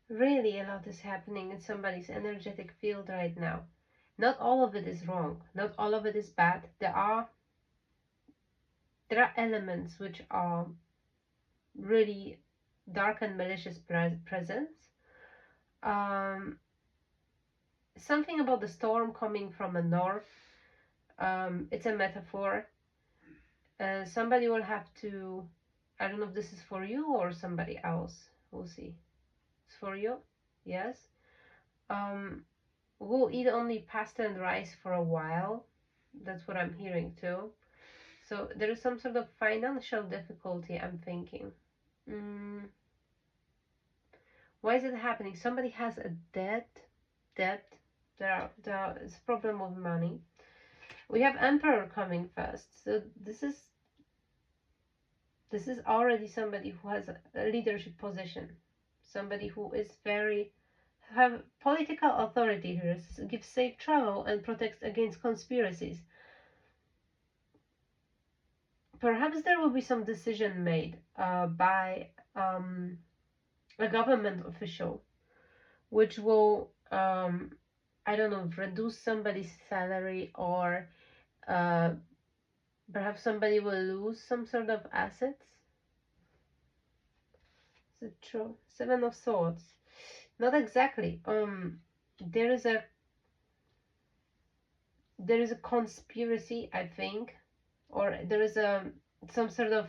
Really, a lot is happening in somebody's energetic field right now. Not all of it is wrong. Not all of it is bad. There are elements which are really dark and malicious presence. Um, Something about the storm coming from the north. It's a metaphor. Somebody will have to. I don't know if this is for you or somebody else. We'll see. It's for you. Yes. Um, we'll eat only pasta and rice for a while. That's what I'm hearing too. So there is some sort of financial difficulty, I'm thinking. Mm, why is it happening? Somebody has a debt. There is a problem with money. We have Emperor coming first. So this is already somebody who has a leadership position. Somebody who is very have political authority here, gives safe travel and protects against conspiracies. Perhaps there will be some decision made by a government official, which will, I don't know, reduce somebody's salary, or uh, perhaps somebody will lose some sort of assets. Is it true? Seven of Swords. Not exactly. There is a conspiracy, I think, or there is some sort of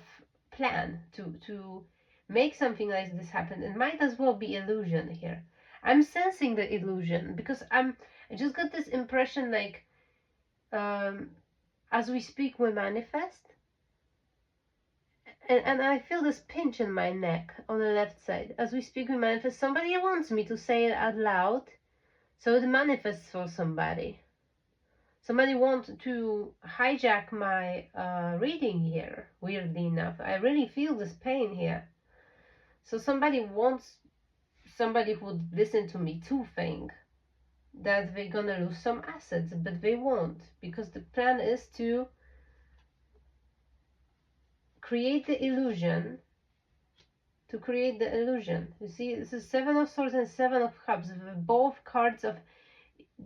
plan to make something like this happen. It might as well be illusion here. I'm sensing the illusion because I just got this impression like, um as we speak we manifest, and I feel this pinch in my neck on the left side. As we speak we manifest. Somebody wants me to say it out loud, so it manifests for somebody. Somebody wants to hijack my reading here, weirdly enough. I really feel this pain here. So somebody wants somebody who would listen to me to think that they're gonna lose some assets, but they won't, because the plan is to create the illusion. You see, this is Seven of Swords and Seven of Cups, both cards of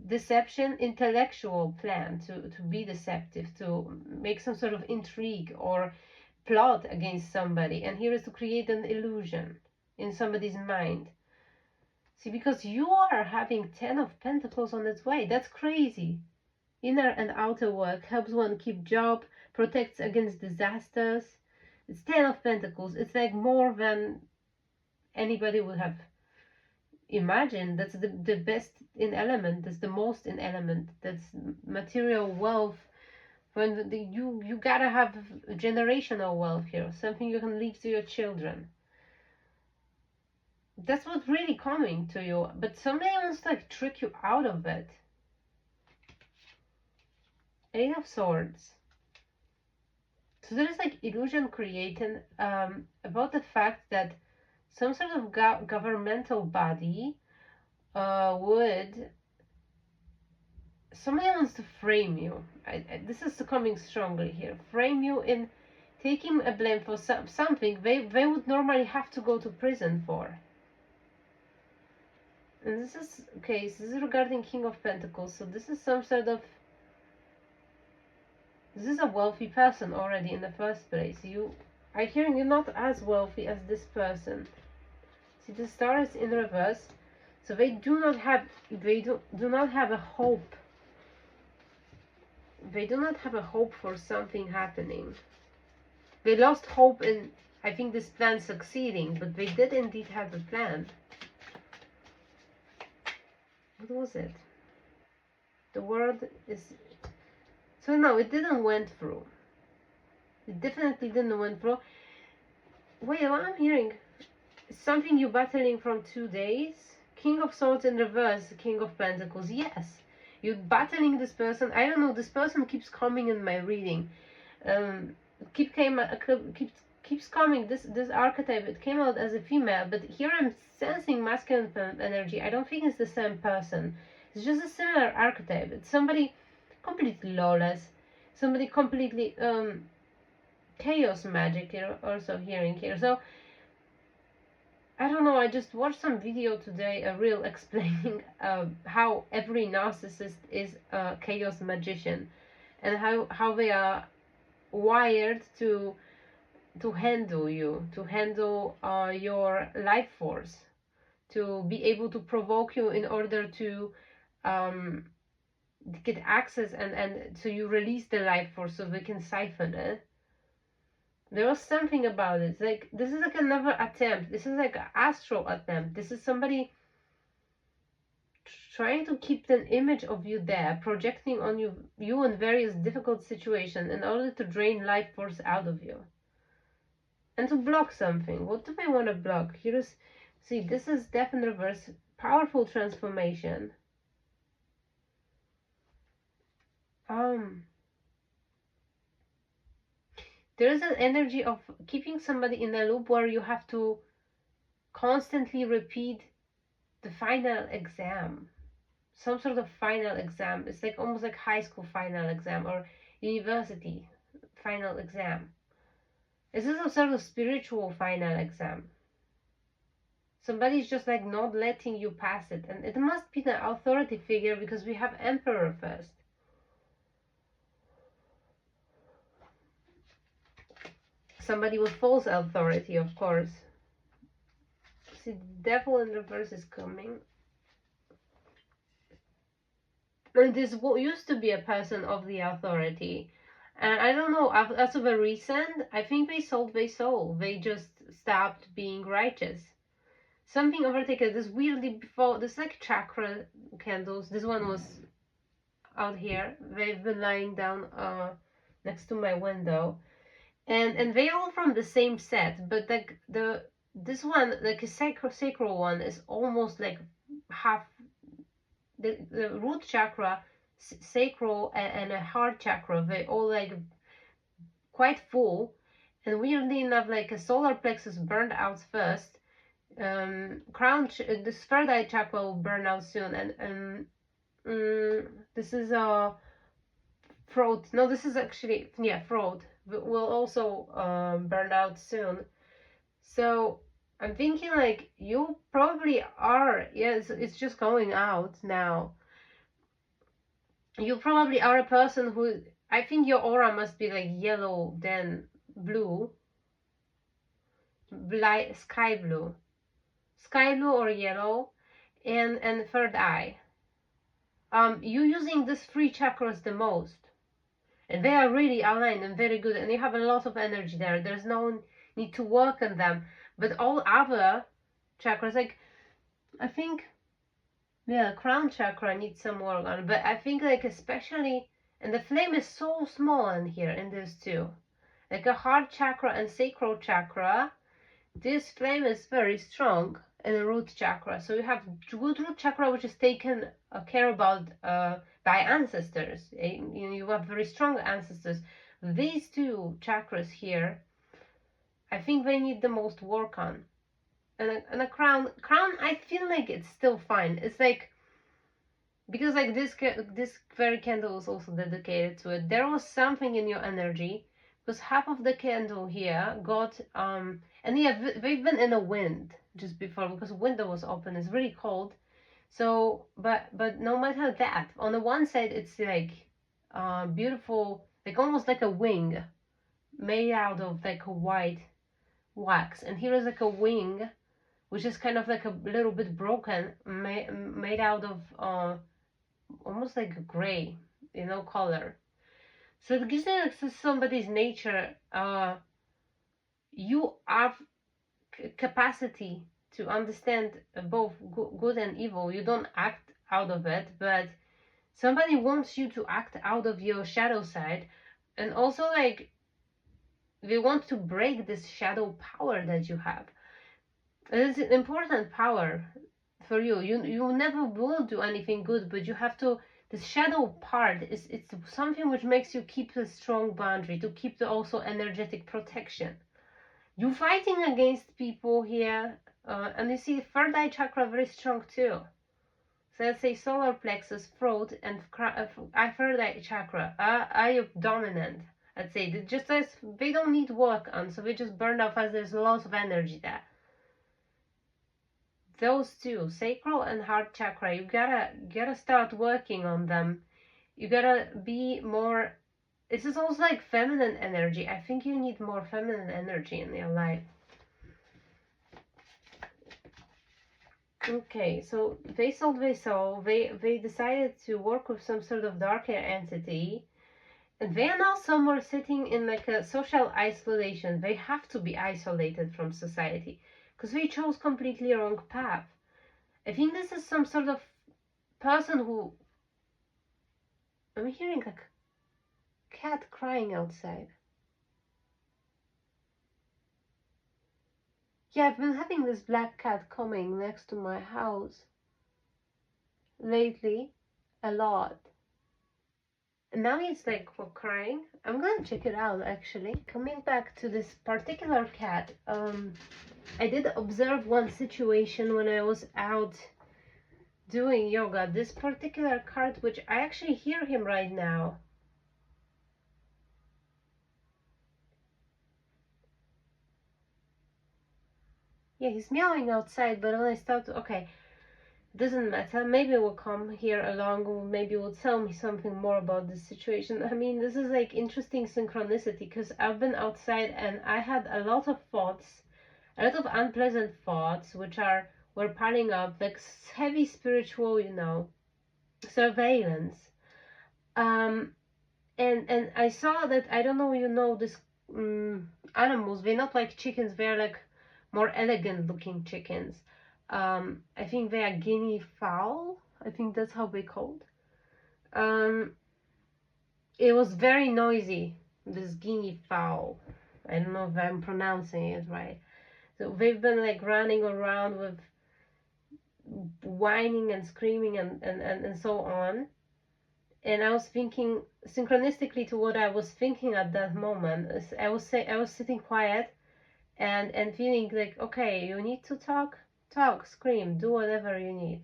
deception, intellectual plan to be deceptive, to make some sort of intrigue or plot against somebody. And here is to create an illusion in somebody's mind. See, because you are having 10 of Pentacles on its way. That's crazy. Inner and outer work helps one keep job, protects against disasters. It's 10 of Pentacles. It's like more than anybody would have imagined. That's the best in element. That's the most in element. That's material wealth. When you gotta have generational wealth here, something you can leave to your children. That's what's really coming to you, but somebody wants to like trick you out of it. Eight of Swords. So there is like illusion created about the fact that some sort of governmental body would. Somebody wants to frame you. This is coming strongly here. Frame you in taking a blame for something they would normally have to go to prison for. And this is okay. So this is regarding King of Pentacles. So this is some sort of. This is a wealthy person already in the first place. I hear you're not as wealthy as this person. See, the star is in reverse, so they do not have a hope. They do not have a hope for something happening. They lost hope in, I think, this plan succeeding, but they did indeed have a plan. What was it? The word is. So no, it didn't went through. It definitely didn't went through. Wait, what I'm hearing is something you're battling from 2 days. King of Swords in reverse, King of Pentacles. Yes, you're battling this person. I don't know. This person keeps coming in my reading. Keeps coming. This archetype. It came out as a female, but here I'm sensing masculine energy. I don't think it's the same person. It's just a similar archetype. It's somebody completely lawless. Somebody completely chaos magic. You're also hearing here. So I don't know, I just watched some video today, a reel explaining how every narcissist is a chaos magician, and how they are wired to handle you, to handle your life force, to be able to provoke you in order to um, get access, and so you release the life force so they can siphon it. There was something about it. It's like, this is like another attempt. This is like an astral attempt. This is somebody trying to keep an image of you there, projecting on you in various difficult situations in order to drain life force out of you. And to block something. What do they want to block? Here's, see, this is death in reverse. Powerful transformation. There is an energy of keeping somebody in a loop where you have to constantly repeat the final exam, some sort of final exam. It's like almost like high school final exam or university final exam. This is a sort of spiritual final exam. Somebody's just like not letting you pass it, and it must be the authority figure, because we have Emperor first. Somebody with false authority, of course. See, the devil in reverse is coming. And this used to be a person of the authority. And I don't know, as of a recent, I think they sold their soul. They just stopped being righteous. Something overtaken. This weirdly before, this like chakra candles. This one was out here. They've been lying down next to my window. And they're all from the same set, but like this one, like a sacral one, is almost like half the root chakra, sacral, and a heart chakra. They all like quite full, and weirdly enough, like a solar plexus burned out first. Crown, this third eye chakra will burn out soon, and this is a throat. No, this is actually, yeah, throat will also burn out soon. So I'm thinking like you probably are, yes, it's just going out now. You probably are a person who, I think your aura must be like yellow, then blue, sky blue, or yellow, and third eye. You using these three chakras the most, and they are really aligned and very good, and you have a lot of energy there. There's no need to work on them, but all other chakras, like I think, yeah, crown chakra needs some work on, but I think like especially, and the flame is so small in here in these two, like a heart chakra and sacral chakra, this flame is very strong in the root chakra. So you have good root chakra, which is taken care about by ancestors. You have very strong ancestors. These two chakras here, I think they need the most work on. And a crown, I feel like it's still fine. It's like, because like this very candle is also dedicated to it. There was something in your energy, because half of the candle here got and yeah, they've been in a wind just before, because window was open. It's really cold. So but no matter that, on the one side it's like beautiful, like almost like a wing made out of like a white wax, and here is like a wing which is kind of like a little bit broken, made out of almost like a gray, color. So it gives you like somebody's nature. You have capacity to understand both good and evil. You don't act out of it, but somebody wants you to act out of your shadow side, and also like they want to break this shadow power that you have. It's an important power for you. You never will do anything good, but you have to. The shadow part it's something which makes you keep a strong boundary, to keep the also energetic protection. You fighting against people here, and you see third eye chakra very strong too. So let's say solar plexus, throat, and third eye chakra are dominant. Let's say just as they don't need work on, so they just burn off as there's lots of energy there. those two, sacral and heart chakra, you gotta start working on them. You gotta be more. This is also like feminine energy. I think you need more feminine energy in your life. Okay, so they sold, they decided to work with some sort of darker entity, and they are now somewhere sitting in like a social isolation. They have to be isolated from society because they chose completely wrong path. I think this is some sort of person who, I'm hearing like a cat crying outside. Yeah, I've been having this black cat coming next to my house lately a lot. And now it's like for crying. I'm gonna check it out actually. Coming back to this particular cat, I did observe one situation when I was out doing yoga. This particular cat, which I actually hear him right now. Yeah, he's meowing outside, but when I start to, okay, doesn't matter. Maybe we'll come here along, or maybe will tell me something more about this situation. I mean, this is like interesting synchronicity because I've been outside and I had a lot of thoughts, a lot of unpleasant thoughts, which were piling up, like heavy spiritual, surveillance. And I saw that, I don't know, this animals. They're not like chickens. They're like more elegant looking chickens. I think they are guinea fowl. I think that's how they're called. It was very noisy, this guinea fowl. I don't know if I'm pronouncing it right. So they've been like running around with whining and screaming and so on. And I was thinking synchronistically to what I was thinking at that moment. I was sitting quiet and feeling like, okay, you need to talk, scream, do whatever you need.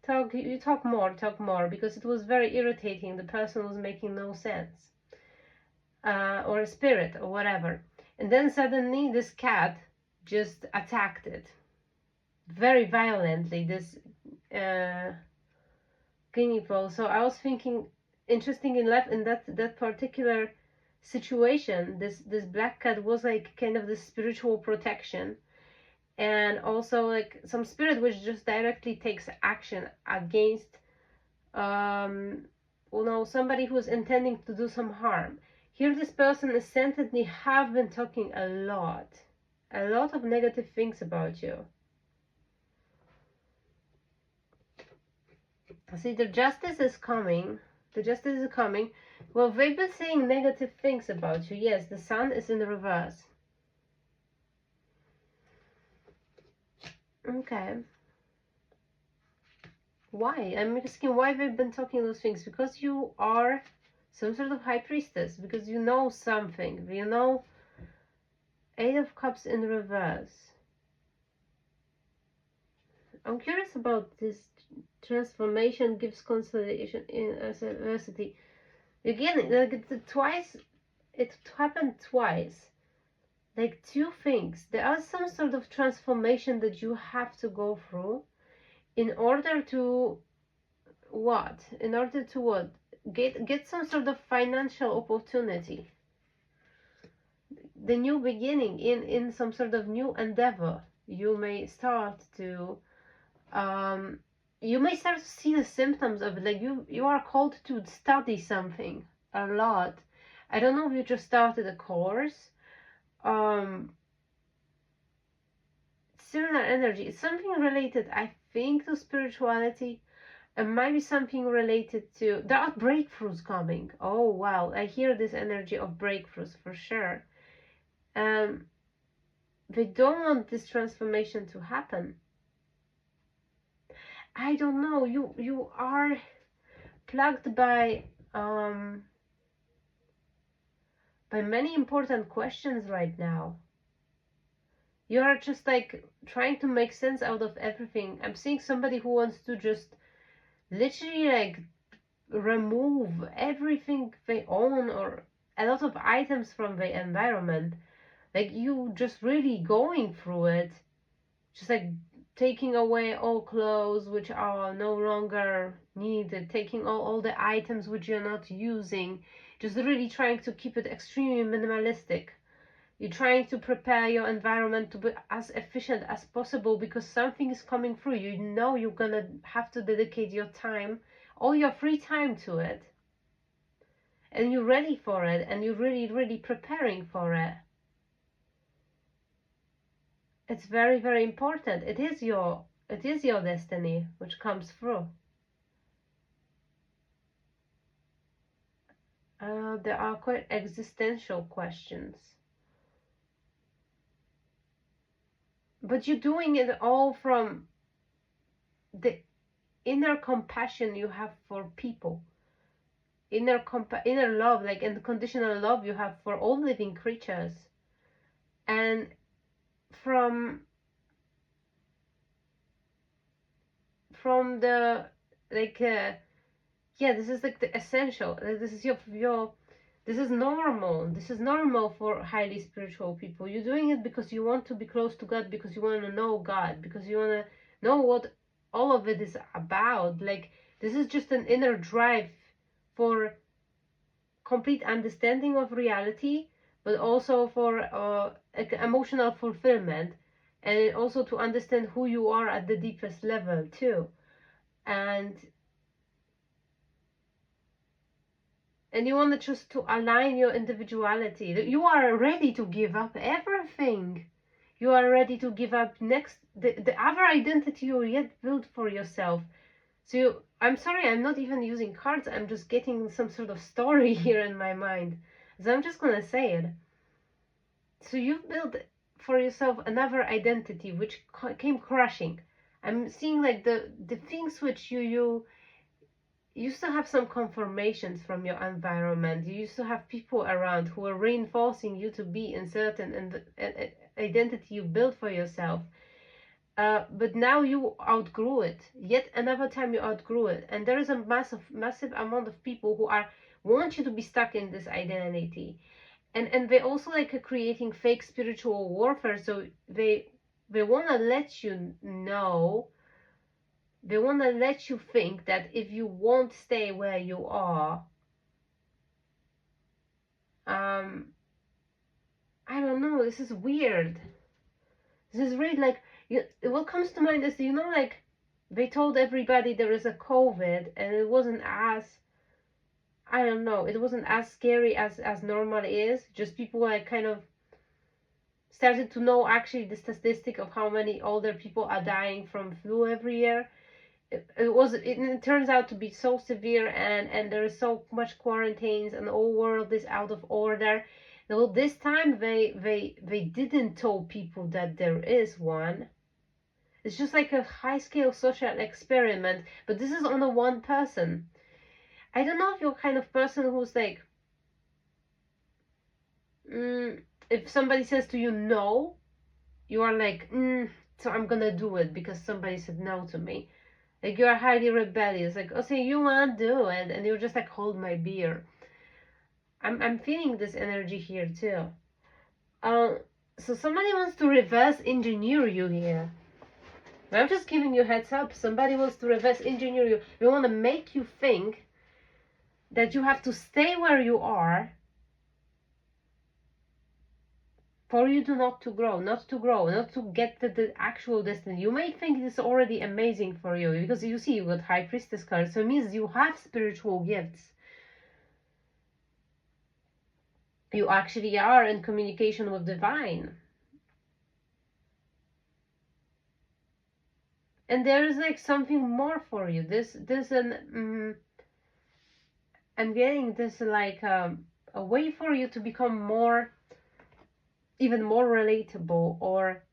Talk more, because it was very irritating. The person was making no sense, or a spirit or whatever. And then suddenly this cat just attacked it very violently. This guinea fowl. So I was thinking, interesting enough, in that particular situation, this black cat was like kind of the spiritual protection, and also like some spirit which just directly takes action against somebody who's intending to do some harm. Here this person essentially have been talking a lot of negative things about you. See, the justice is coming. Well, they've been saying negative things about you. Yes, the sun is in the reverse. Okay. Why? I'm asking why they've been talking those things. Because you are some sort of high priestess. Because you know something. You know, Eight of Cups in reverse. I'm curious about this. Transformation gives consolation in adversity. Again, like it happened twice. Like two things. There are some sort of transformation that you have to go through in order to what? In order to what? Get some sort of financial opportunity. The new beginning in some sort of new endeavor. You may start to see the symptoms of it. Like you are called to study something a lot. I don't know if you just started a course. Similar energy. It's something related, I think, to spirituality. It might be something related to, there are breakthroughs coming. Oh wow, I hear this energy of breakthroughs for sure. They don't want this transformation to happen. I don't know. You are plagued by many important questions right now. You are just like trying to make sense out of everything. I'm seeing somebody who wants to just literally like remove everything they own or a lot of items from the environment. Like you just really going through it, just like taking away all clothes which are no longer needed, taking all the items which you're not using, just really trying to keep it extremely minimalistic. You're trying to prepare your environment to be as efficient as possible because something is coming through. You know you're gonna have to dedicate your time, all your free time to it. And you're ready for it, and you're really preparing for it. It's very important. It is your destiny which comes through. There are quite existential questions. But you're doing it all from the inner compassion you have for people. Inner love, like unconditional love you have for all living creatures. And from the, like, yeah, this is like the essential. This is your this is normal. This is normal for highly spiritual people. You're doing it because you want to be close to God, because you want to know God, because you want to know what all of it is about. Like, this is just an inner drive for complete understanding of reality, but also for like emotional fulfillment, and also to understand who you are at the deepest level too. And you want to just to align your individuality. You are ready to give up everything. You are ready to give up the other identity you yet built for yourself. So I'm sorry, I'm not even using cards. I'm just getting some sort of story here in my mind. So I'm just gonna say it. So you've built for yourself another identity which came crashing. I'm seeing like the things which you used to have some confirmations from your environment. You used to have people around who were reinforcing you to be in certain identity you built for yourself. But now you outgrew it. Yet another time you outgrew it. And there is a massive amount of people who want you to be stuck in this identity. And they also like creating fake spiritual warfare. So they want to let you know, they want to let you think that if you won't stay where you are, I don't know, this is weird. This is really like, what comes to mind is, like, they told everybody there is a COVID, and it wasn't as, I don't know, it wasn't as scary as normal is. Just people like kind of started to know actually the statistic of how many older people are dying from flu every year. It turns out to be so severe, and there is so much quarantines, and the whole world is out of order. Well, this time they didn't tell people that there is one. It's just like a high scale social experiment, but this is on a one person. I don't know if you're kind of person who's like, if somebody says to you no, you are like, so I'm gonna do it because somebody said no to me. Like, you are highly rebellious. Like, oh, say you want to do it, and you're just like, hold my beer. I'm feeling this energy here too. So somebody wants to reverse engineer you here. I'm just giving you heads up. Somebody wants to reverse engineer you. They want to make you think that you have to stay where you are for you to not to grow, not to get the actual destiny. You may think it's already amazing for you because you see you got High Priestess card, so it means you have spiritual gifts. You actually are in communication with divine. And there is like something more for you. I'm getting this like a way for you to become even more relatable, or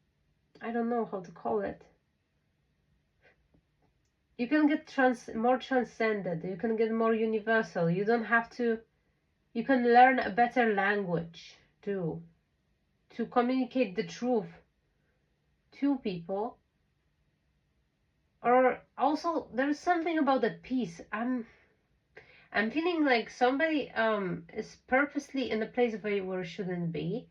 I don't know how to call it. You can get more transcended. You can get more universal. You don't have to. You can learn a better language too, to communicate the truth to people. Or also, there's something about the peace. I'm feeling like somebody is purposely in a place where it shouldn't be,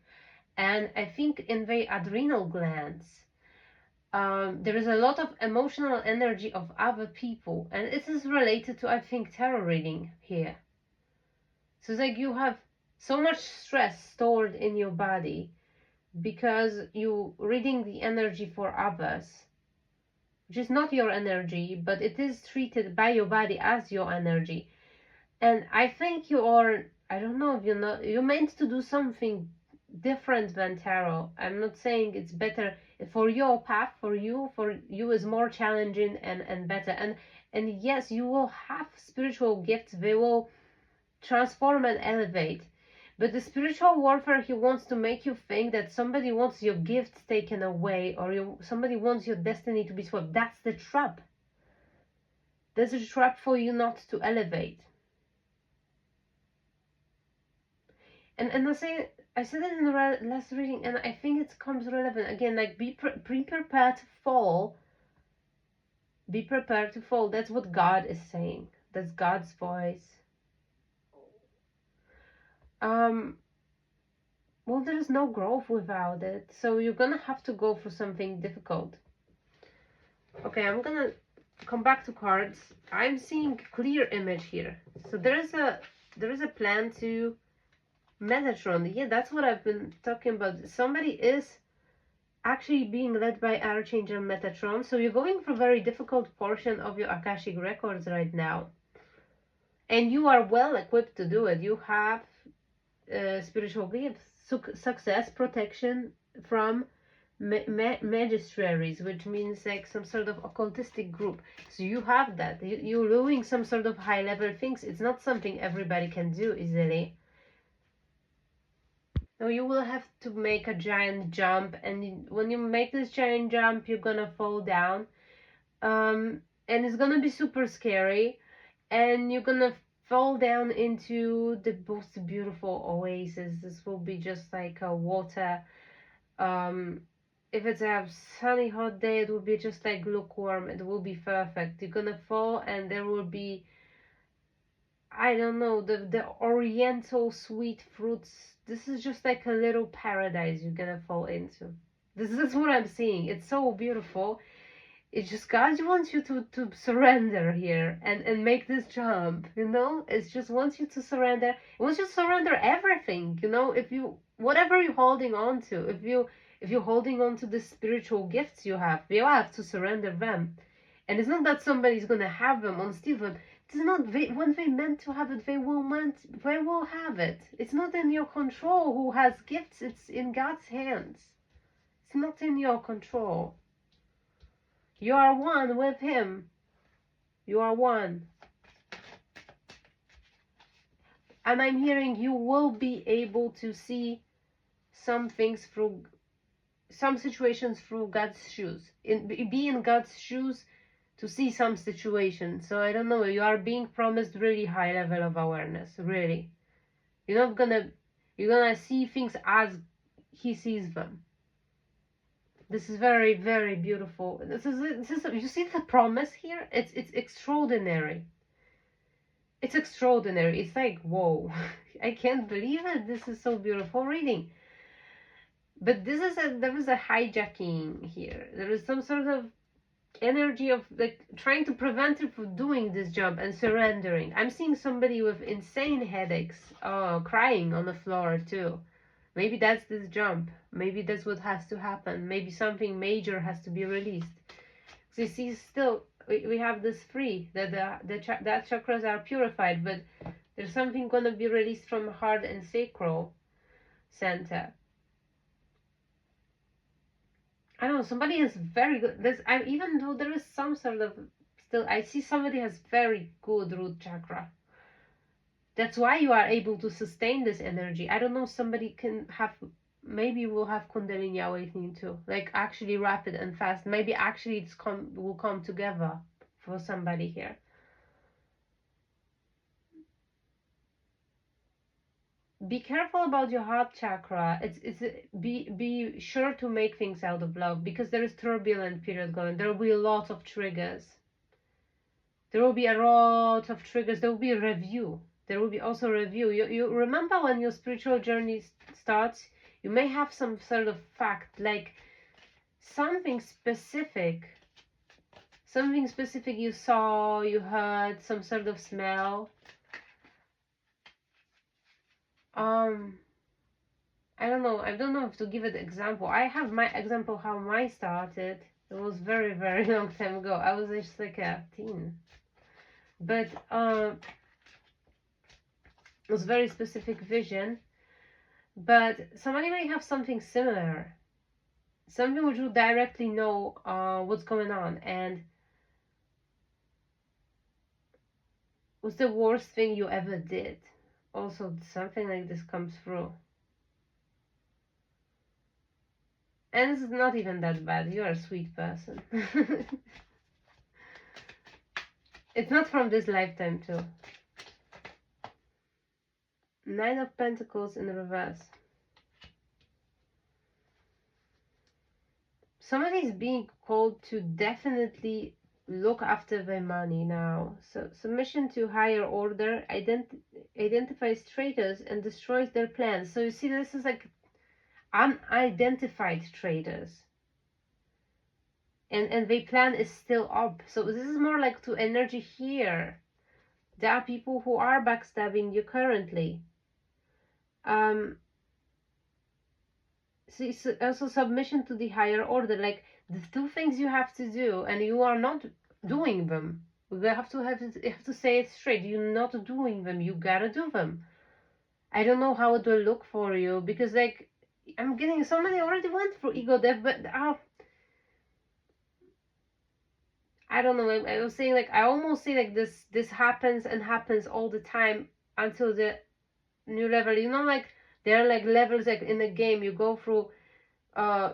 and I think in the adrenal glands. there is a lot of emotional energy of other people, and it is related to, I think, tarot reading here. So it's like you have so much stress stored in your body because you reading the energy for others, which is not your energy, but it is treated by your body as your energy. And I think you are, I don't know if you know, you're meant to do something different than tarot. I'm not saying it's better for your path, for you is more challenging and better. And yes, you will have spiritual gifts. They will transform and elevate. But the spiritual warfare, he wants to make you think that somebody wants your gifts taken away, or somebody wants your destiny to be swept. That's the trap. That's a trap for you not to elevate. And I said it in the last reading, and I think it comes relevant again. Like, be prepared to fall. Be prepared to fall. That's what God is saying. That's God's voice. Well, there is no growth without it, so you're gonna have to go for something difficult. Okay, I'm gonna come back to cards. I'm seeing clear image here. So there is a plan to Metatron. Yeah, that's what I've been talking about. Somebody is actually being led by Archangel Metatron. So you're going for a very difficult portion of your Akashic records right now. And you are well equipped to do it. You have spiritual gifts, success, protection from magistraries, which means like some sort of occultistic group. So you have that. You're doing some sort of high level things. It's not something everybody can do easily. No, you will have to make a giant jump, and when you make this giant jump, you're gonna fall down, and it's gonna be super scary, and you're gonna fall down into the most beautiful oasis. This will be just like a water. If it's a sunny hot day, it will be just like lukewarm. It will be perfect. You're gonna fall, and there will be, I don't know, the oriental sweet fruits. This is just like a little paradise you're gonna fall into. This is what I'm seeing. It's so beautiful. It's just God wants you to surrender here and make this jump, you know? It just wants you to surrender. It wants you to surrender everything, you know? If you, whatever you're holding on to, if you're holding on to the spiritual gifts you have to surrender them. And it's not that somebody's gonna have them or steal them. It's not when they meant to have it, they will have it. It's not in your control who has gifts. It's in God's hands. It's not in your control. You are one with Him. You are one. And I'm hearing you will be able to see some things through, some situations through God's shoes. Be in God's shoes to see some situation. So I don't know, you are being promised really high level of awareness, really. You're gonna see things as He sees them. This is very, very beautiful. This is you see the promise here? It's extraordinary. It's extraordinary. It's like, whoa, I can't believe it. This is so beautiful reading. But there is a hijacking here. There is some sort of energy of like trying to prevent you from doing this job and surrendering. I'm seeing somebody with insane headaches, crying on the floor too. Maybe that's this jump. Maybe that's what has to happen. Maybe something major has to be released. So you see, still we have this free that that chakras are purified, but there's something gonna be released from heart and sacral center. I don't know, somebody has very good, even though there is some sort of, still, I see somebody has very good root chakra. That's why you are able to sustain this energy. I don't know, somebody can have, maybe will have Kundalini awakening too. Like actually rapid and fast. Maybe actually will come together for somebody here. Be careful about your heart chakra. Be sure to make things out of love, because there is turbulent period going. There will be a lot of triggers. There will be a lot of triggers. There will be a review. There will be also a review. You remember when your spiritual journey starts, you may have some sort of fact, like something specific. Something specific you saw, you heard, some sort of smell. I don't know. I don't know if to give it example. I have my example how mine started. It was very, very long time ago. I was just like a teen. But it was very specific vision. But somebody may have something similar. Something which will directly know what's going on. And what's the worst thing you ever did? Also, something like this comes through. And it's not even that bad. You're a sweet person. It's not from this lifetime too. Nine of Pentacles in reverse. Somebody is being called to definitely look after their money now. So submission to higher order identifies traitors and destroys their plans. So you see, this is like unidentified traitors. And their plan is still up. So this is more like to energy here. There are people who are backstabbing you currently. So also submission to the higher order, like the two things you have to do and you are not doing them. You have to say it straight. You're not doing them. You gotta do them. I don't know how it will look for you, because like I'm getting, somebody already went through ego death, but I don't know. I was saying, like, I almost say like this happens and happens all the time until the new level. You know, like there are like levels, like in a game you go through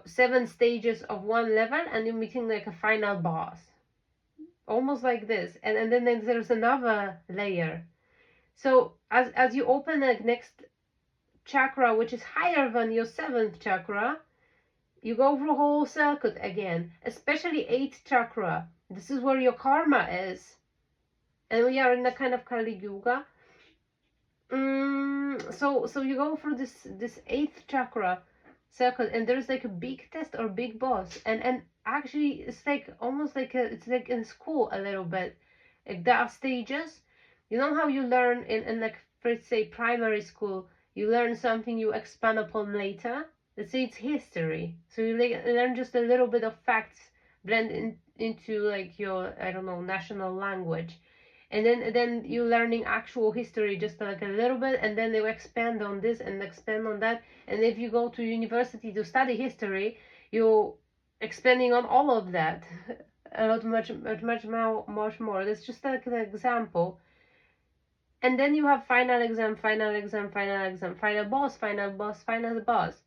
7 stages of one level and you're meeting like a final boss, almost like this, and then there's another layer. So as you open the next chakra, which is higher than your 7th chakra, you go through a whole circuit again, especially 8th chakra. This is where your karma is, and we are in a kind of Kali Yuga. So you go through this 8th chakra circle, and there's like a big test or big boss, and actually it's like almost like it's like in school a little bit. Like there are stages. You know how you learn in like, let's say, primary school, you learn something you expand upon later. Let's say it's history, so you learn just a little bit of facts, blend into like your, I don't know, national language, and then you're learning actual history just like a little bit, and then they will expand on this and expand on that. And if you go to university to study history, you're expanding on all of that a lot, much more. That's just like an example. And then you have final exam, final exam, final exam, final boss, final boss, final boss.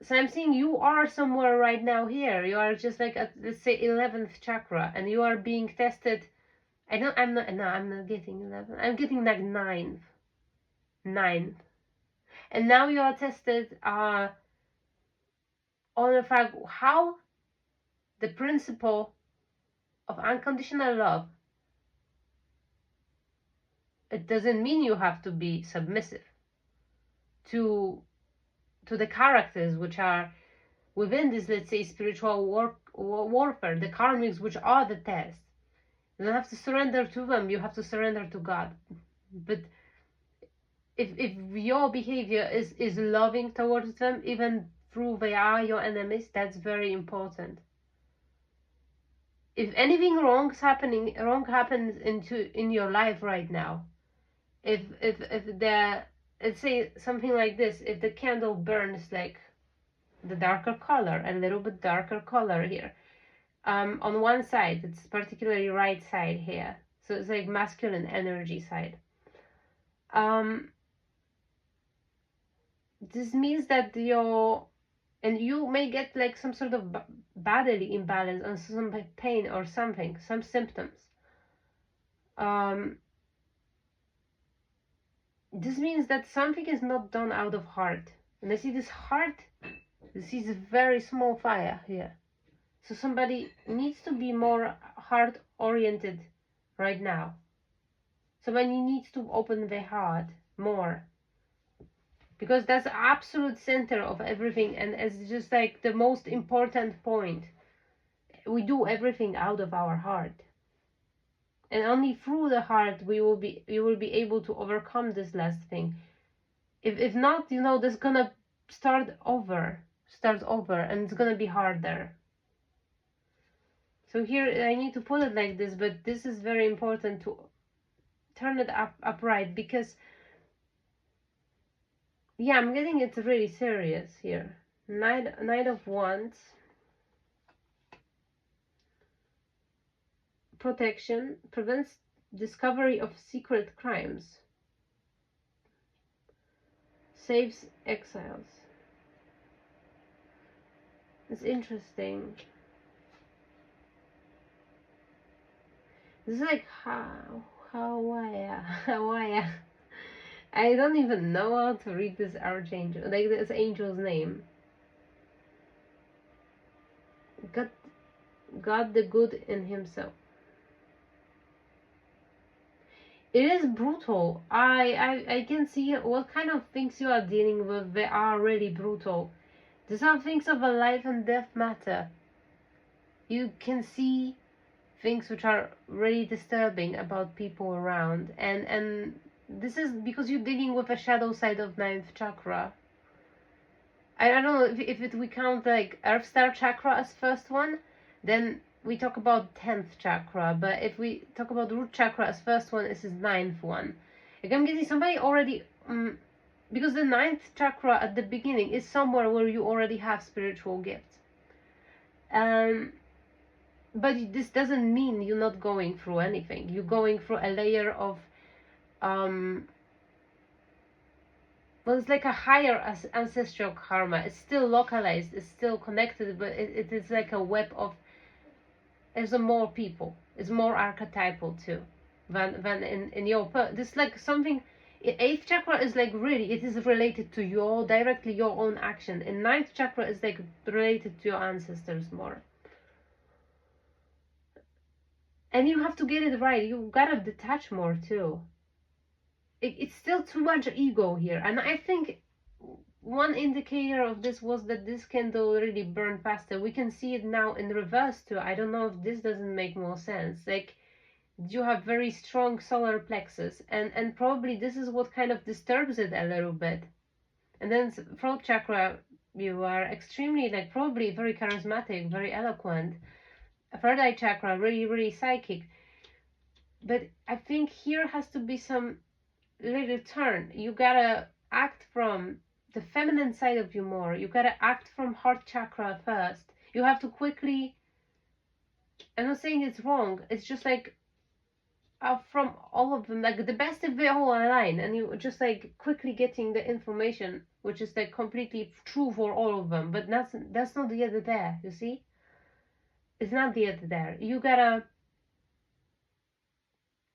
So I'm seeing you are somewhere right now here. You are just like at, let's say, 11th chakra, and you are being tested. I'm not getting 11. I'm getting like 9th. And now you are tested on the fact how the principle of unconditional love. It doesn't mean you have to be submissive to the characters which are within this, let's say, spiritual warfare, the karmics, which are the test. You don't have to surrender to them, you have to surrender to God. But if your behavior is loving towards them, even through they are your enemies, that's very important. If anything wrong happens in your life right now, if the, let's say something like this, if the candle burns like the darker color, a little bit darker color here, on one side, it's particularly right side here, so it's like masculine energy side, this means that you may get like some sort of bodily imbalance or some pain or something, some symptoms. This means that something is not done out of heart. And I see this heart, this is a very small fire here. So somebody needs to be more heart oriented right now. Somebody needs to open their heart more. because that's the absolute center of everything, and it's just like the most important point. We do everything out of our heart, and only through the heart we will be able to overcome this last thing. If not, you know, that's gonna start over, and it's gonna be harder. So here I need to put it like this, but this is very important to turn it upright, because yeah, I'm getting it really serious here. Knight of Wands. Protection prevents discovery of secret crimes. Saves exiles. It's interesting. This is like Hawaii. I don't even know how to read this archangel, like this angel's name. God the good in himself. It is brutal. I can see what kind of things you are dealing with. They are really brutal. These are things of a life and death matter. You can see things which are really disturbing about people around, and this is because you're dealing with a shadow side of 9th chakra. I don't know if we count like Earth Star chakra as first one, then we talk about 10th chakra, but if we talk about root chakra as first one, this is 9th one. Like I'm getting somebody already, because the 9th chakra at the beginning is somewhere where you already have spiritual gifts. But this doesn't mean you're not going through anything. You're going through a layer of, well, it's like a higher ancestral karma. It's still localized, it's still connected, but it is like a web of, there's more people. It's more archetypal too than in your this like something. 8th chakra is like really, it is related to your directly your own action, and 9th chakra is like related to your ancestors more. And you have to get it right. You gotta detach more too. It's still too much ego here, and I think one indicator of this was that this candle really burned faster. We can see it now in reverse too. I don't know if this doesn't make more sense. Like, you have very strong solar plexus, and probably this is what kind of disturbs it a little bit. And then throat chakra, you are extremely, like, probably very charismatic, very eloquent. Third eye chakra, really, really psychic. But I think here has to be some little turn. You gotta act from the feminine side of you more. You gotta act from heart chakra first. You have to quickly, I'm not saying it's wrong, it's just like from all of them, like the best if they all align, and you just like quickly getting the information which is like completely true for all of them. But that's not yet there, you see. It's not yet there. You gotta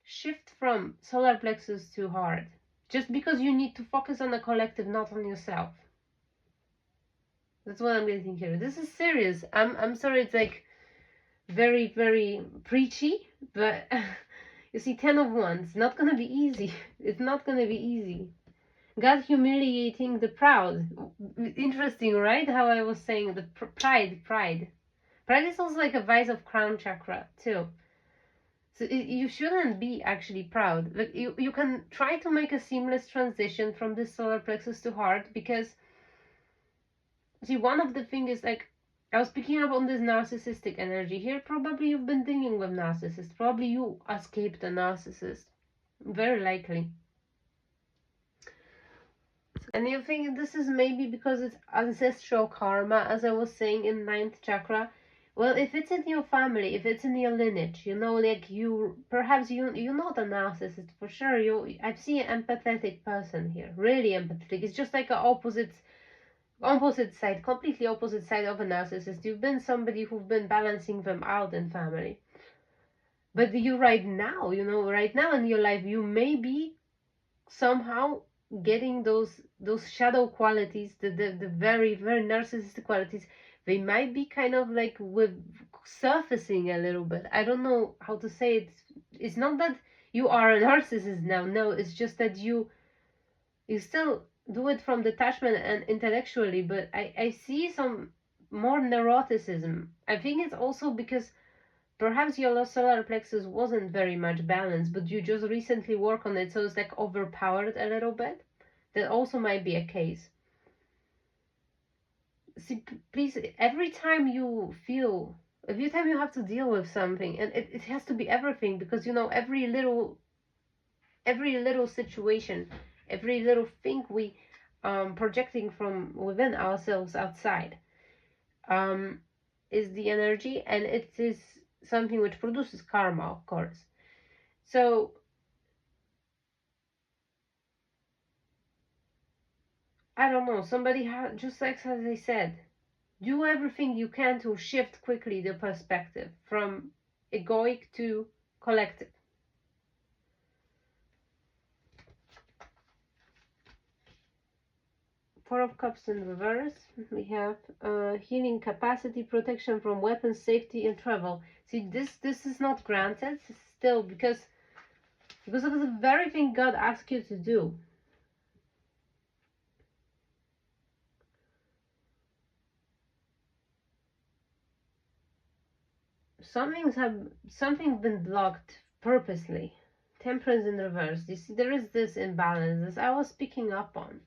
shift from solar plexus to heart, just because you need to focus on the collective, not on yourself. That's what I'm getting here. This is serious. I'm sorry, it's like very, very preachy, but you see, 10 of Wands, not gonna be easy. It's not gonna be easy. God humiliating the proud. Interesting, right? How I was saying the pride. Pride is also like a vice of crown chakra too. So you shouldn't be actually proud. Like you can try to make a seamless transition from this solar plexus to heart, because see, one of the things is like, I was picking up on this narcissistic energy here. Probably you've been dealing with narcissists. Probably you escaped a narcissist. Very likely. And you think this is maybe because it's ancestral karma, as I was saying in 9th chakra. Well, if it's in your family, if it's in your lineage, you know, like perhaps you're not a narcissist for sure. I've seen an empathetic person here, really empathetic. It's just like an opposite side, completely opposite side of a narcissist. You've been somebody who's been balancing them out in family. But you right now in your life, you may be somehow getting those shadow qualities, the very, very narcissistic qualities. They might be kind of like with surfacing a little bit. I don't know how to say it. It's not that you are a narcissist now. No, it's just that you still do it from detachment and intellectually, but I see some more neuroticism. I think it's also because perhaps your solar plexus wasn't very much balanced, but you just recently work on it, so it's like overpowered a little bit. That also might be a case. See, please, every time you have to deal with something, and it has to be everything, because every little situation, every little thing we projecting from within ourselves outside is the energy, and it is something which produces karma, of course. So I don't know, somebody just like as I said, do everything you can to shift quickly the perspective from egoic to collective. Four of Cups in reverse. We have healing capacity, protection from weapons, safety, and travel. See, this is not granted still because of the very thing God asked you to do. Something's been blocked purposely. Temperance in reverse. You see, there is this imbalance, as I was picking up on.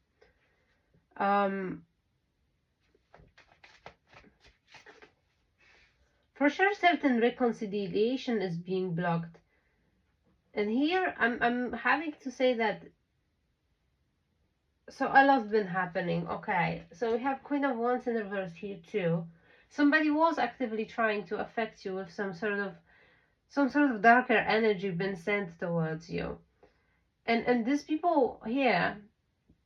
For sure, certain reconciliation is being blocked, and here I'm having to say that. So a lot's been happening. Okay, so we have Queen of Wands in reverse here too. Somebody was actively trying to affect you with some sort of darker energy been sent towards you, and these people here.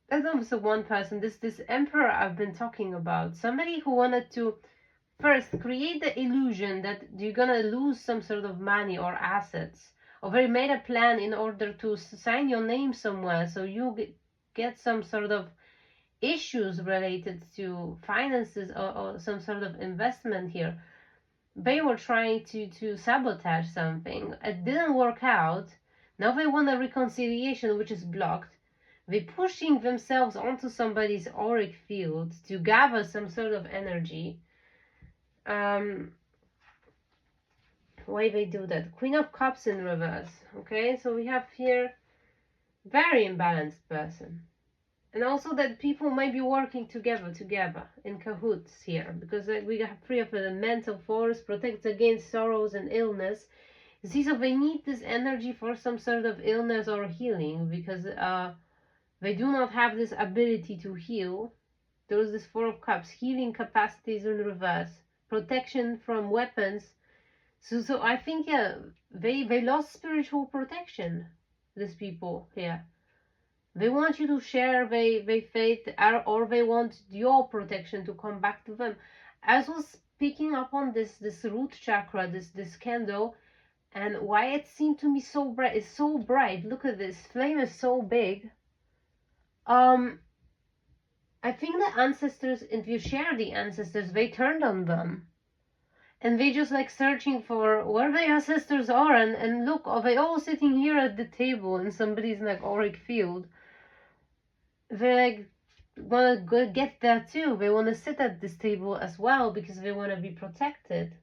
That's also one person. This emperor I've been talking about. Somebody who wanted to first create the illusion that you're gonna lose some sort of money or assets, or they made a plan in order to sign your name somewhere, so you get some sort of issues related to finances or some sort of investment here. They were trying to sabotage something. It didn't work out. Now they want a reconciliation which is blocked. They're pushing themselves onto somebody's auric field to gather some sort of energy. Why they do that? Queen of Cups in reverse. Okay, so we have here very imbalanced person. And also that people might be working together in cahoots here, because we have three of the mental force, protects against sorrows and illness. See, so they need this energy for some sort of illness or healing, because they do not have this ability to heal. There is this Four of Cups, healing capacities in reverse, protection from weapons. So I think, yeah, they lost spiritual protection, these people here. They want you to share their faith, or they want your protection to come back to them. As was picking up on this root chakra, this candle, and why it seemed to me so bright. It's so bright. Look at this flame, is so big. I think the ancestors, if you share the ancestors, they turned on them. And they just like searching for where their ancestors are, and look, are they all sitting here at the table in somebody's like auric field? They like want to go get there too. They want to sit at this table as well because they want to be protected.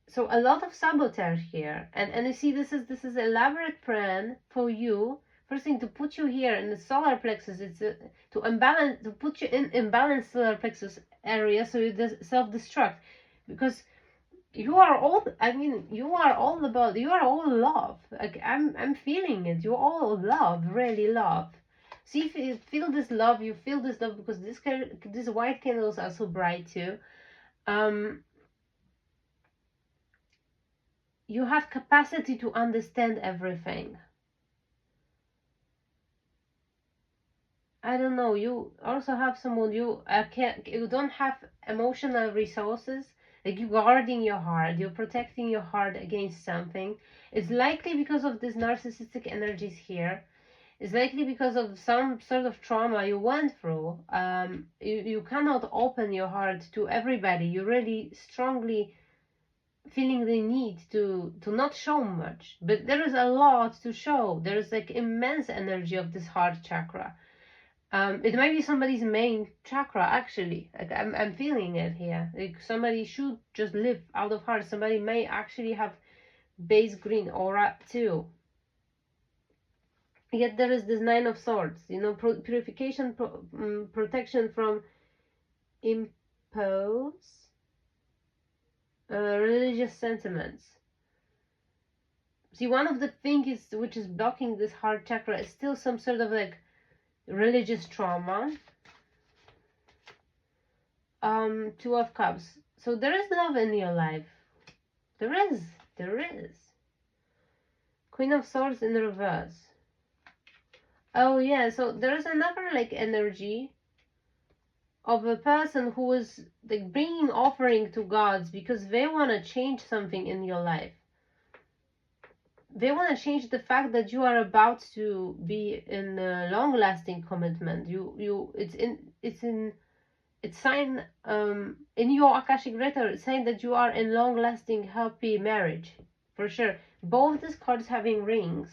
So a lot of sabotage here, and you see this is elaborate plan for you. First thing, to put you here in the solar plexus, it's to put you in imbalanced solar plexus area, so you self-destruct, because you are all. I mean, you are all love. Like I'm feeling it. You're all love, really love. See, if you feel this love, because these white candles are so bright too. You have capacity to understand everything. I don't know, you also have someone, you don't have emotional resources, like you guarding your heart, you're protecting your heart against something. It's likely because of these narcissistic energies here. It's likely because of some sort of trauma you went through. You cannot open your heart to everybody. You really strongly feeling the need to not show much, but there is a lot to show. There is like immense energy of this heart chakra. It might be somebody's main chakra actually. Like I'm feeling it here. Like somebody should just live out of heart. Somebody may actually have base green aura too. Yet there is this Nine of Swords, you know, purification, protection from impose, religious sentiments. See, one of the things which is blocking this heart chakra is still some sort of like religious trauma. Two of Cups. So there is love in your life. There is. Queen of Swords in reverse. Oh yeah, so there is another like energy of a person who is like bringing offering to gods because they want to change something in your life. They want to change the fact that you are about to be in a long-lasting commitment. It's sign in your Akashic record. It's saying that you are in long-lasting, happy marriage for sure. Both these cards having rings.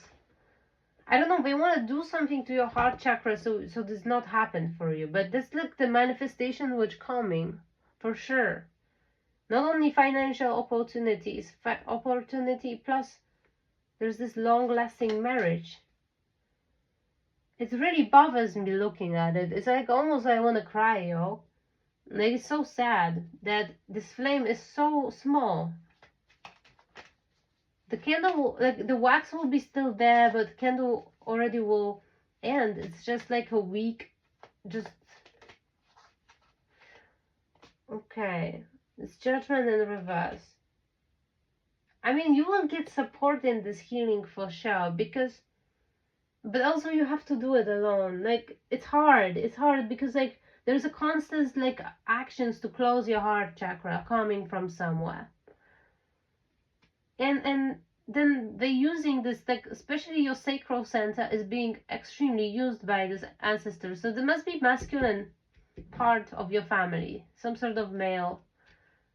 I don't know, they want to do something to your heart chakra so this not happen for you. But that's like the manifestation which coming, for sure. Not only financial opportunities, opportunity plus there's this long-lasting marriage. It really bothers me looking at it. It's like almost I want to cry, yo. Like it's so sad that this flame is so small. The candle, like the wax will be still there, but the candle already will end. It's just like a week, just... Okay. It's Judgment in reverse. I mean, you will get support in this healing for sure, because... But also you have to do it alone. Like, it's hard because, like, there's a constant, like, actions to close your heart chakra coming from somewhere. And then they're using this, like, especially your sacral center is being extremely used by this ancestor. So there must be masculine part of your family, some sort of male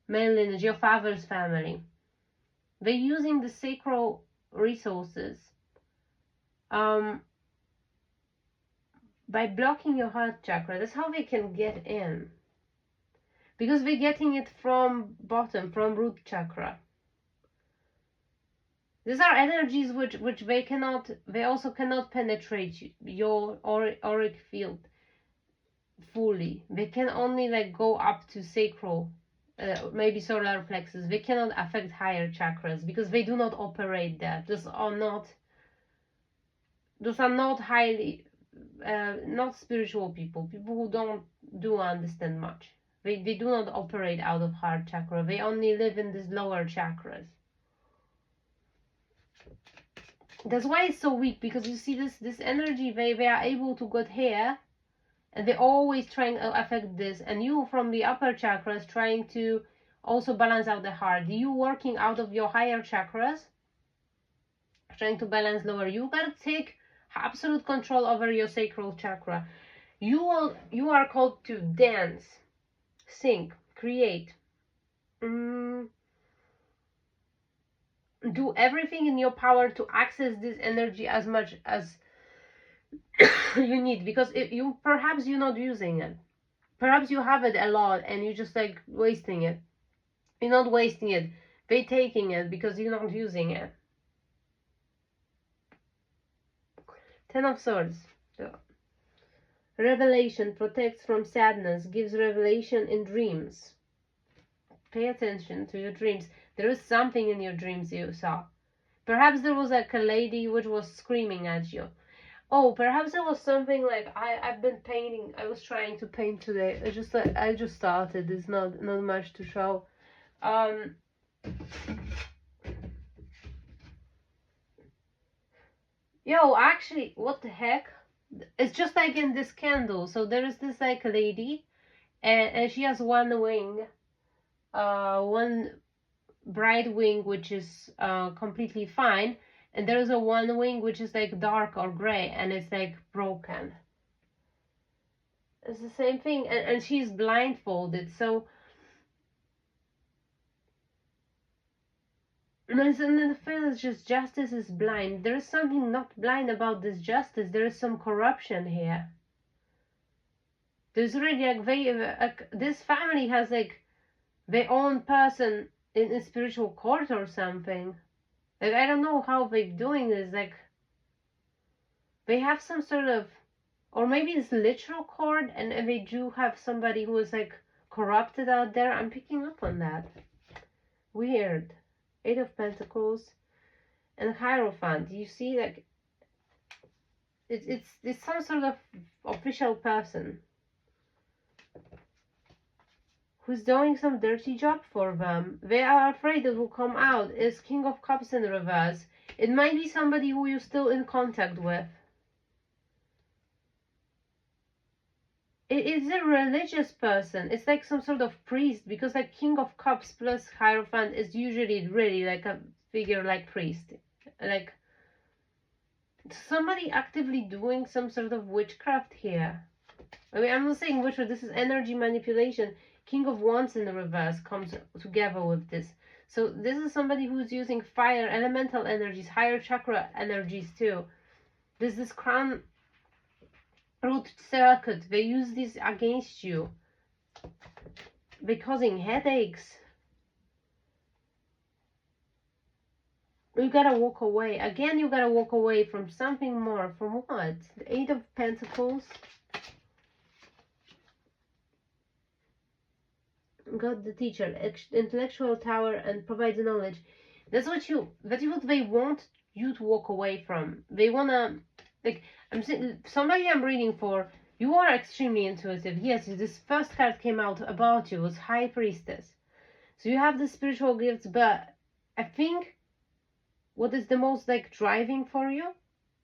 lineage, your father's family. They're using the sacral resources by blocking your heart chakra. That's how they can get in, because they're getting it from bottom, from root chakra. These are energies which they also cannot penetrate your auric field fully. They can only like go up to sacral, maybe solar plexus. They cannot affect higher chakras because they do not operate there. Those are not highly, not spiritual people who do understand much. They do not operate out of heart chakra. They only live in these lower chakras. That's why it's so weak, because you see this energy, they are able to get here, and they're always trying to affect this, and you from the upper chakras trying to also balance out the heart. You working out of your higher chakras, trying to balance lower. You gotta take absolute control over your sacral chakra. You are called to dance, sing, create, do everything in your power to access this energy as much as you need, because if perhaps you're not using it, perhaps you have it a lot and you're just like wasting it. You're not wasting it, they're taking it because you're not using it. Ten of Swords. Revelation protects from sadness, gives revelation in dreams. Pay attention to your dreams. There is something in your dreams you saw. Perhaps there was like a lady which was screaming at you. Oh, perhaps it was something like I've been painting. I was trying to paint today. I just started. There's not much to show. Yo, actually, what the heck? It's just like in this candle. So there is this like lady, and she has one wing, one bright wing which is completely fine, and there is a one wing which is like dark or gray, and it's like broken. It's the same thing, and she's blindfolded. So And I feel it's just justice is blind. There is something not blind about this justice. There is some corruption here. There's really like this family has like their own person in a spiritual court or something. Like I don't know how they're doing this. Like they have some sort of, or maybe it's literal court, and they do have somebody who is like corrupted out there. I'm picking up on that. Weird. Eight of Pentacles and Hierophant. You see, like it's some sort of official person who's doing some dirty job for them. They are afraid it will come out. Is King of Cups in reverse. It might be somebody who you're still in contact with. It is a religious person. It's like some sort of priest, because like King of Cups plus Hierophant is usually really like a figure like priest. Like somebody actively doing some sort of witchcraft here. I mean, I'm not saying witchcraft, this is energy manipulation. King of Wands in the reverse comes together with this. So this is somebody who's using fire, elemental energies, higher chakra energies too. There's this crown root circuit. They use this against you. They're causing headaches. You gotta walk away. Again, you gotta walk away from something more. From what? The Eight of Pentacles. God the teacher, intellectual tower, and provides knowledge. That's what they want you to walk away from. They wanna, like, I'm saying, somebody I'm reading for, you are extremely intuitive. Yes, this first card came out about you, was High Priestess. So you have the spiritual gifts, but I think what is the most like driving for you,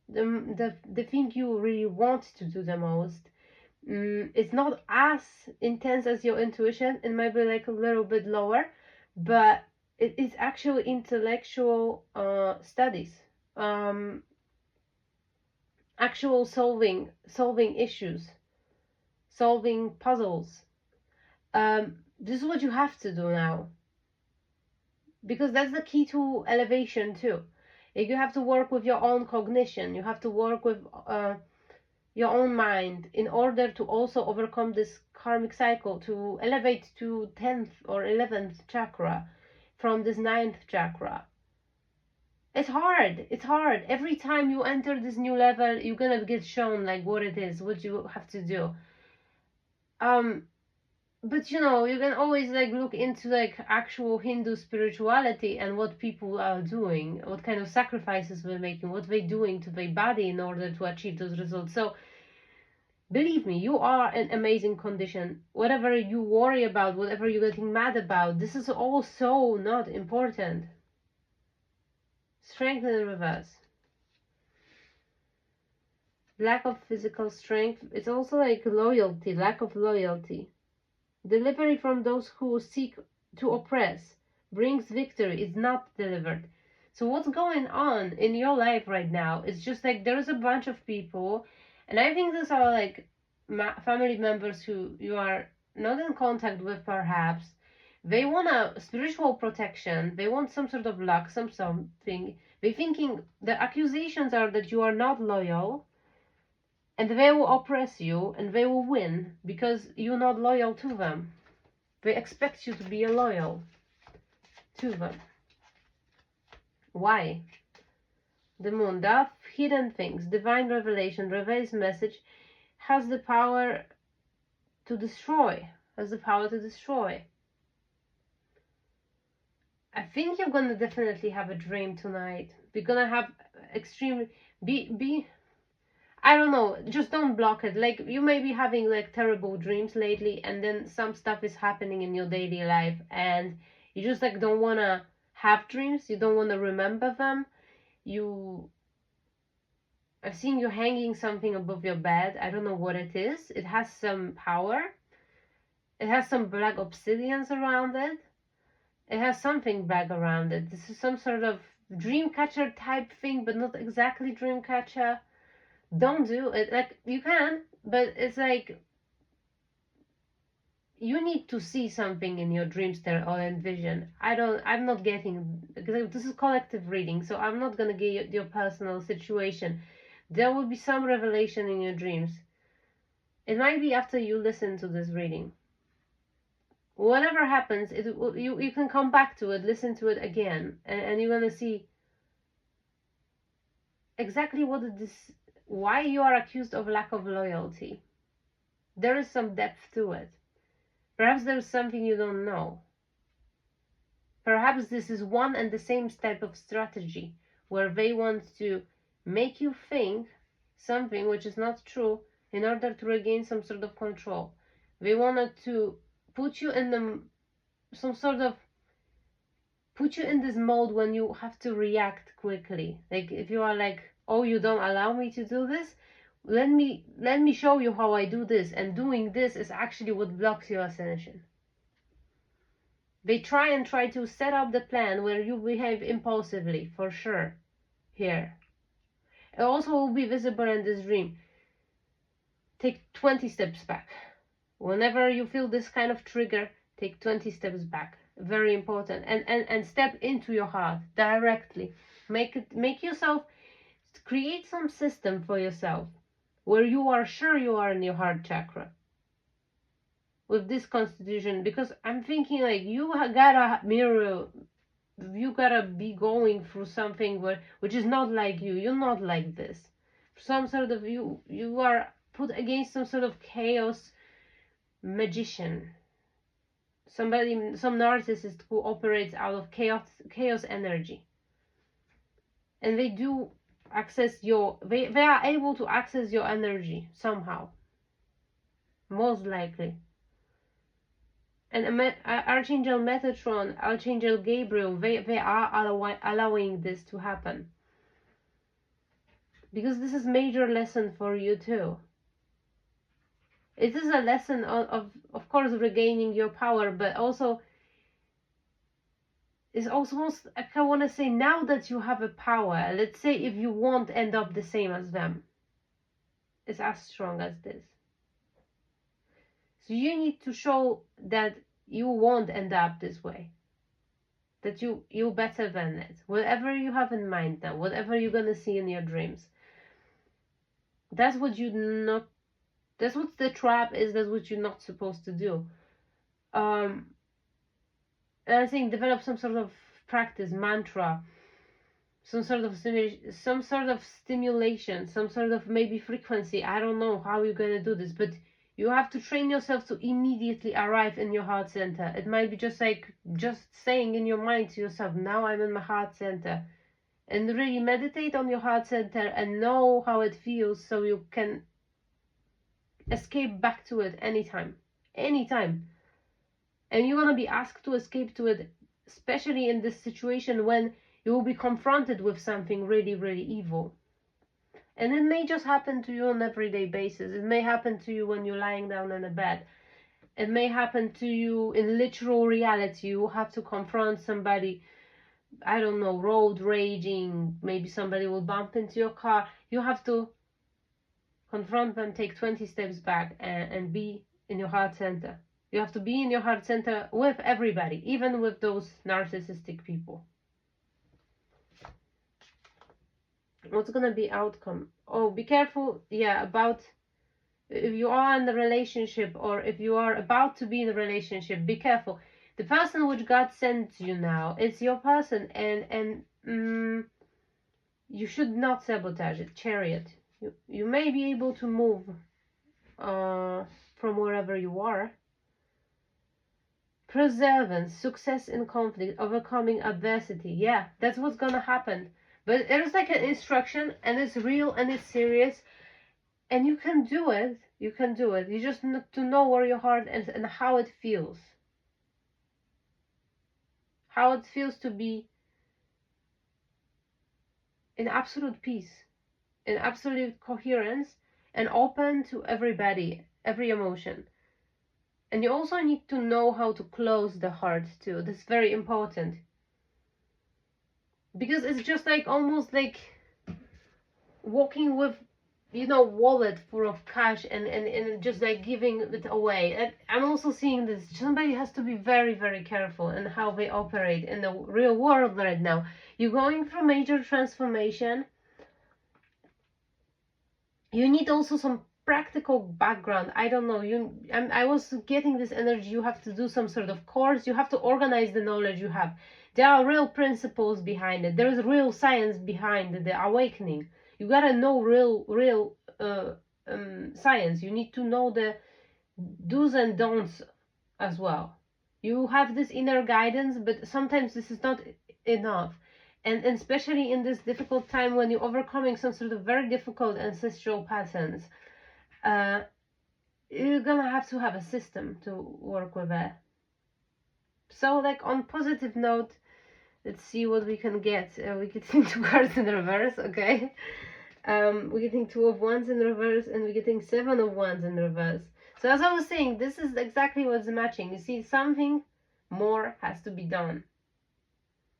the thing you really want to do the most, it's not as intense as your intuition. It might be like a little bit lower, but it is actually intellectual studies, actual solving issues, solving puzzles. This is what you have to do now, because that's the key to elevation too. You have to work with your own cognition. You have to work with your own mind in order to also overcome this karmic cycle, to elevate to 10th or 11th chakra from this 9th chakra. It's hard. It's hard. Every time you enter this new level, you're gonna get shown like what it is, what you have to do. But you know, you can always like look into like actual Hindu spirituality and what people are doing, what kind of sacrifices they're making, what they're doing to their body in order to achieve those results. So believe me, you are in amazing condition. Whatever you worry about, whatever you're getting mad about, this is all so not important. Strength in reverse. Lack of physical strength. It's also like loyalty, lack of loyalty. Delivery from those who seek to oppress brings victory, is not delivered. So what's going on in your life right now? It's just like there's a bunch of people, and I think these are like family members who you are not in contact with perhaps. They want a spiritual protection. They want some sort of luck, something. They're thinking the accusations are that you are not loyal, and they will oppress you, and they will win because you're not loyal to them. They expect you to be loyal to them. Why? The Moon, the hidden things, divine revelation, reveals message, has the power to destroy. Has the power to destroy. I think you're gonna definitely have a dream tonight. You're gonna have extremely I don't know, just don't block it. Like, you may be having like terrible dreams lately, and then some stuff is happening in your daily life, and you just like don't want to have dreams. You don't want to remember them. I've seen you hanging something above your bed. I don't know what it is. It has some power. It has some black obsidians around it. It has something black around it. This is some sort of dream catcher type thing, but not exactly dream catcher. Don't do it. Like, you can, but it's like you need to see something in your dreams there or envision. I'm not getting, because this is collective reading, so I'm not gonna get your personal situation. There will be some revelation in your dreams. It might be after you listen to this reading. Whatever happens, you can come back to it, listen to it again, and you're gonna see exactly why you are accused of lack of loyalty. There is some depth to it. Perhaps there's something you don't know. Perhaps this is one and the same type of strategy where they want to make you think something which is not true in order to regain some sort of control. They wanted to put you in put you in this mode when you have to react quickly. Like if you are like, oh, you don't allow me to do this, let me show you how I do this, and doing this is actually what blocks your ascension. They try to set up the plan where you behave impulsively, for sure, here. It also will be visible in this dream. Take 20 steps back. Whenever you feel this kind of trigger, take 20 steps back. Very important. And step into your heart directly. Make yourself, create some system for yourself where you are sure you are in your heart chakra with this constitution, because I'm thinking like you gotta be going through something which is not like you. You're not like this. Some sort of you are put against some sort of chaos magician. Some narcissist who operates out of chaos energy. And they do access they are able to access your energy somehow. Most likely. And Archangel Metatron, Archangel Gabriel, they are allowing this to happen. Because this is major lesson for you too. It is a lesson of course, regaining your power, but also it's also, I want to say, now that you have a power, let's say if you won't end up the same as them, it's as strong as this. So you need to show that you won't end up this way. That you're better than it. Whatever you have in mind now, whatever you're gonna see in your dreams. That's what that's what the trap is, that's what you're not supposed to do. And I think develop some sort of practice, mantra, some sort of stimulation, some sort of maybe frequency. I don't know how you're gonna do this, but you have to train yourself to immediately arrive in your heart center. It might be just saying in your mind to yourself, now I'm in my heart center. And really meditate on your heart center and know how it feels, so you can escape back to it anytime. Anytime. And you're gonna be asked to escape to it, especially in this situation when you will be confronted with something really, really evil. And it may just happen to you on an everyday basis. It may happen to you when you're lying down in a bed. It may happen to you in literal reality. You have to confront somebody, I don't know, road raging. Maybe somebody will bump into your car. You have to confront them, take 20 steps back, and be in your heart center. You have to be in your heart center with everybody, even with those narcissistic people. What's gonna be outcome? Oh, be careful, yeah, about if you are in a relationship or if you are about to be in a relationship. Be careful. The person which God sends you now, it's your person, and you should not sabotage it. Chariot. You may be able to move from wherever you are. Perseverance, success in conflict, overcoming adversity. Yeah, that's what's gonna happen. But there's like an instruction, and it's real and it's serious, and you can do it. You can do it. You just need to know where your heart is and how it feels. How it feels to be in absolute peace, in absolute coherence, and open to everybody, every emotion. And you also need to know how to close the heart too. That's very important. Because it's just like almost like walking with you know, wallet full of cash and just like giving it away. And I'm also seeing this. Somebody has to be very, very careful in how they operate in the real world right now. You're going through major transformation. You need also some practical background. I don't know. I was getting this energy. You have to do some sort of course. You have to organize the knowledge you have. There are real principles behind it. There is real science behind the awakening. You gotta know real science. You need to know the do's and don'ts as well. You have this inner guidance, but sometimes this is not enough. And especially in this difficult time when you're overcoming some sort of very difficult ancestral patterns, uh, you're gonna have to have a system to work with it. So, like, on positive note, let's see what we can get. We're getting 2 cards in reverse, okay? We're getting 2 of Wands in reverse, and we're getting 7 of Wands in reverse. So as I was saying, this is exactly what's matching. You see, something more has to be done.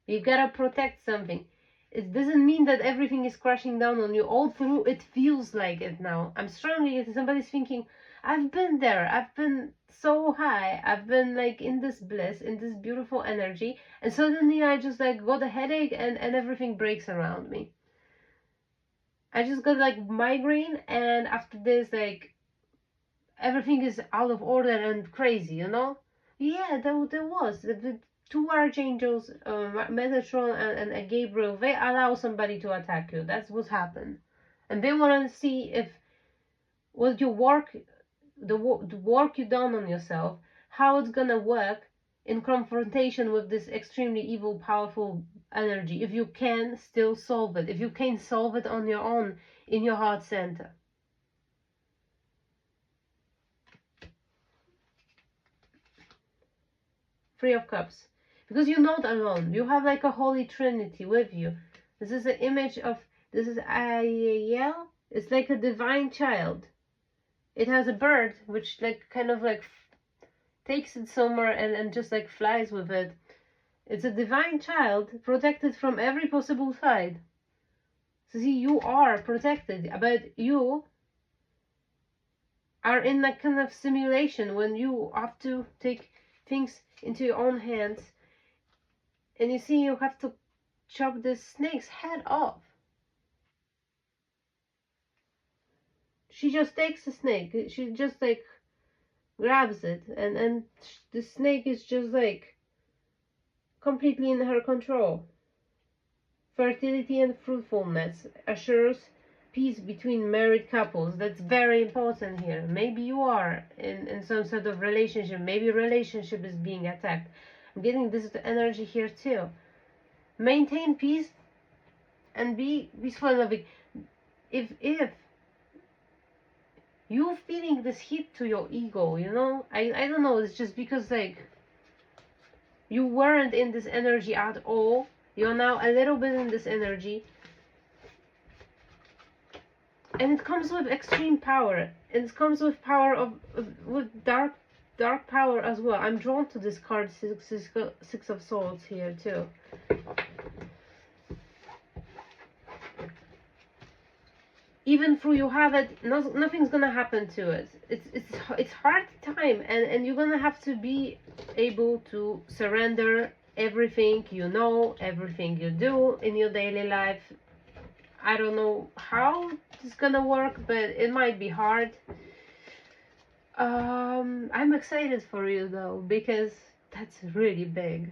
You gotta protect something. It doesn't mean that everything is crashing down on you. All through, it feels like it now. I'm strongly, if somebody's thinking, I've been there, I've been so high, I've been like in this bliss, in this beautiful energy, and suddenly I just like got a headache and everything breaks around me. I just got like migraine, and after this, like, everything is out of order and crazy, you know? Yeah, there was. The 2 archangels, Metatron and Gabriel, they allow somebody to attack you. That's what happened. And they want to see if what your work, the work you done on yourself, how it's gonna work in confrontation with this extremely evil, powerful energy. If you can still solve it, if you can solve it on your own in your heart center. Three of Cups. Because you're not alone. You have like a Holy Trinity with you. This is an image of, this is Aiel. It's like a divine child. It has a bird which like kind of like takes it somewhere and just like flies with it. It's a divine child protected from every possible side. So see, you are protected, but you are in that kind of simulation when you have to take things into your own hands. And you see, you have to chop the snake's head off. She just takes the snake. She just like grabs it, and the snake is just like completely in her control. Fertility and fruitfulness assures peace between married couples. That's very important here. Maybe you are in some sort of relationship. Maybe relationship is being attacked. I'm getting this energy here too. Maintain peace and be peaceful. If you feeling this hit to your ego, you know, I don't know, it's just because like you weren't in this energy at all. You're now a little bit in this energy, and it comes with extreme power, and it comes with power with dark power as well. I'm drawn to this card, six of swords here too. Even though you have it, nothing's gonna happen to it. It's hard time, and you're gonna have to be able to surrender everything you know, everything you do in your daily life. I don't know how it's gonna work, but it might be hard. I'm excited for you though, because that's really big.